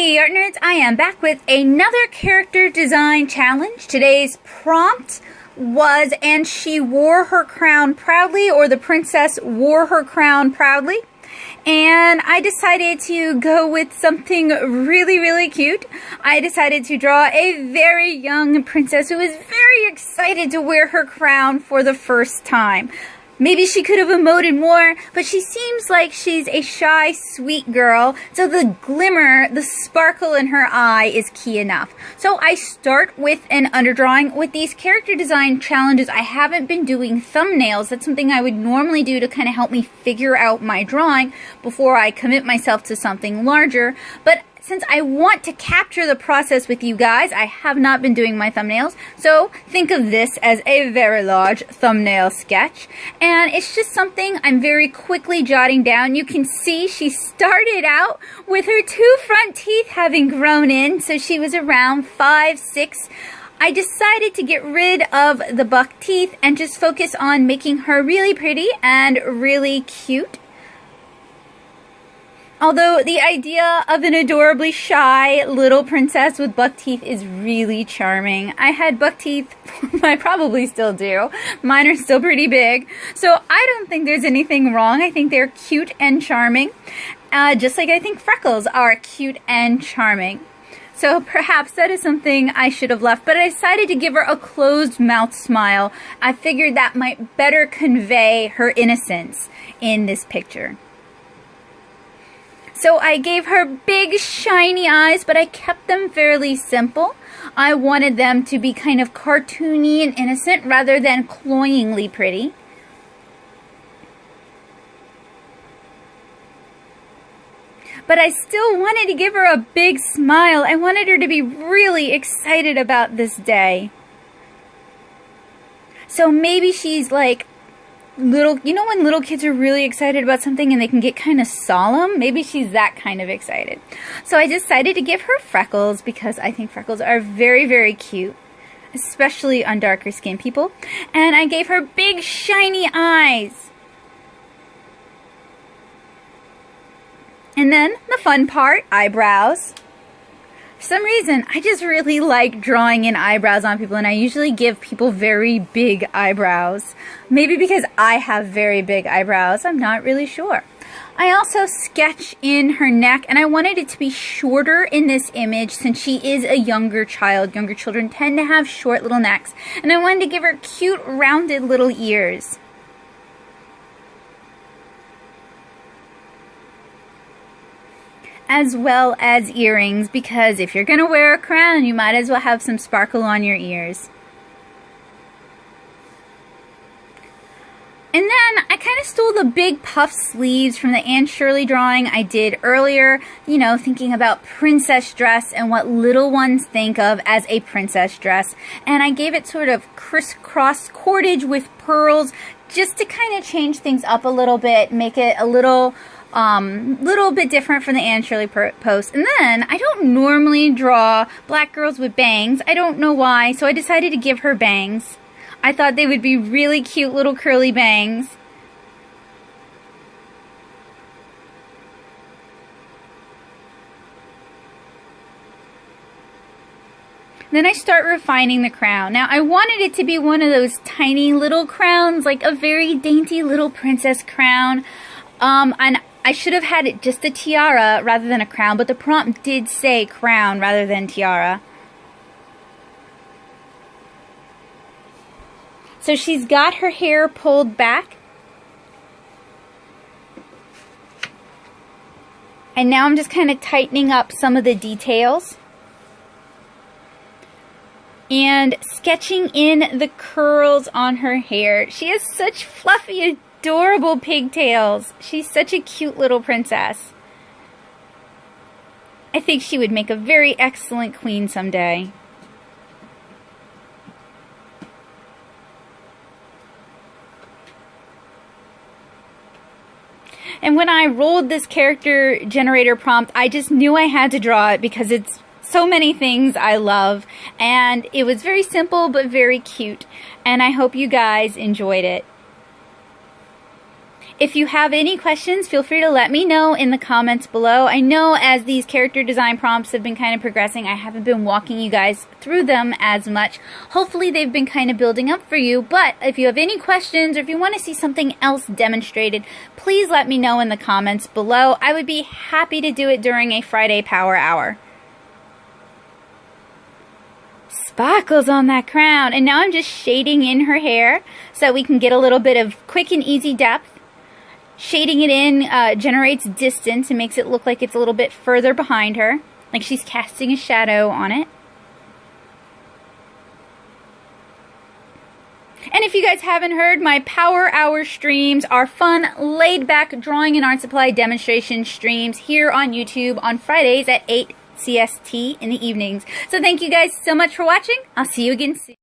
Hey Art Nerds, I am back with another character design challenge. Today's prompt was, and she wore her crown proudly, or the princess wore her crown proudly. And I decided to go with something really cute. I decided to draw a very young princess who is very excited to wear her crown for the first time. Maybe she could have emoted more, but she seems like she's a shy, sweet girl, so the glimmer, the sparkle in her eye is key enough. So I start with an underdrawing. With these character design challenges, I haven't been doing thumbnails. That's something I would normally do to kind of help me figure out my drawing before I commit myself to something larger. But since I want to capture the process with you guys, I have not been doing my thumbnails. So think of this as a very large thumbnail sketch. And it's just something I'm very quickly jotting down. You can see she started out with her two front teeth having grown in. So she was around 5, 6. I decided to get rid of the buck teeth and just focus on making her really pretty and really cute. Although the idea of an adorably shy little princess with buck teeth is really charming. I had buck teeth, I probably still do. Mine are still pretty big. So I don't think there's anything wrong. I think they're cute and charming. Just like I think Freckles are cute and charming. So perhaps that is something I should have left, but I decided to give her a closed mouth smile. I figured that might better convey her innocence in this picture. So I gave her big shiny eyes, but I kept them fairly simple. I wanted them to be kind of cartoony and innocent rather than cloyingly pretty. But I still wanted to give her a big smile. I wanted her to be really excited about this day. So maybe she's like little, you know when little kids are really excited about something and they can get kind of solemn? Maybe she's that kind of excited. So I decided to give her freckles because I think freckles are very cute, especially on darker skinned people. And I gave her big shiny eyes. And then the fun part, eyebrows. For some reason, I just really like drawing in eyebrows on people, and I usually give people very big eyebrows. Maybe because I have very big eyebrows, I'm not really sure. I also sketch in her neck, and I wanted it to be shorter in this image since she is a younger child. Younger children tend to have short little necks, and I wanted to give her cute, rounded little ears. As well as earrings, because if you're going to wear a crown, you might as well have some sparkle on your ears. And then I kind of stole the big puff sleeves from the Anne Shirley drawing I did earlier, you know, thinking about princess dress and what little ones think of as a princess dress. And I gave it sort of crisscross cordage with pearls just to kind of change things up a little bit, make it a little bit different from the Anne Shirley post. And then, I don't normally draw black girls with bangs. I don't know why, so I decided to give her bangs. I thought they would be really cute little curly bangs. Then I start refining the crown. Now, I wanted it to be one of those tiny little crowns, like a very dainty little princess crown. And I should have had it just a tiara rather than a crown, but the prompt did say crown rather than tiara. So she's got her hair pulled back. And now I'm just kind of tightening up some of the details. And sketching in the curls on her hair. She has such fluffy, adorable pigtails. She's such a cute little princess. I think she would make a very excellent queen someday. And when I rolled this character generator prompt, I just knew I had to draw it because it's so many things I love. And it was very simple but very cute. And I hope you guys enjoyed it. If you have any questions, feel free to let me know in the comments below. I know as these character design prompts have been kind of progressing, I haven't been walking you guys through them as much. Hopefully they've been kind of building up for you, but if you have any questions or if you want to see something else demonstrated, please let me know in the comments below. I would be happy to do it during a Friday Power Hour. Sparkles on that crown, and now I'm just shading in her hair so we can get a little bit of quick and easy depth. Shading it in generates distance and makes it look like it's a little bit further behind her, like she's casting a shadow on it. And if you guys haven't heard, my Power Hour streams are fun, laid-back drawing and art supply demonstration streams here on YouTube on Fridays at 8 CST in the evenings. So thank you guys so much for watching. I'll see you again soon.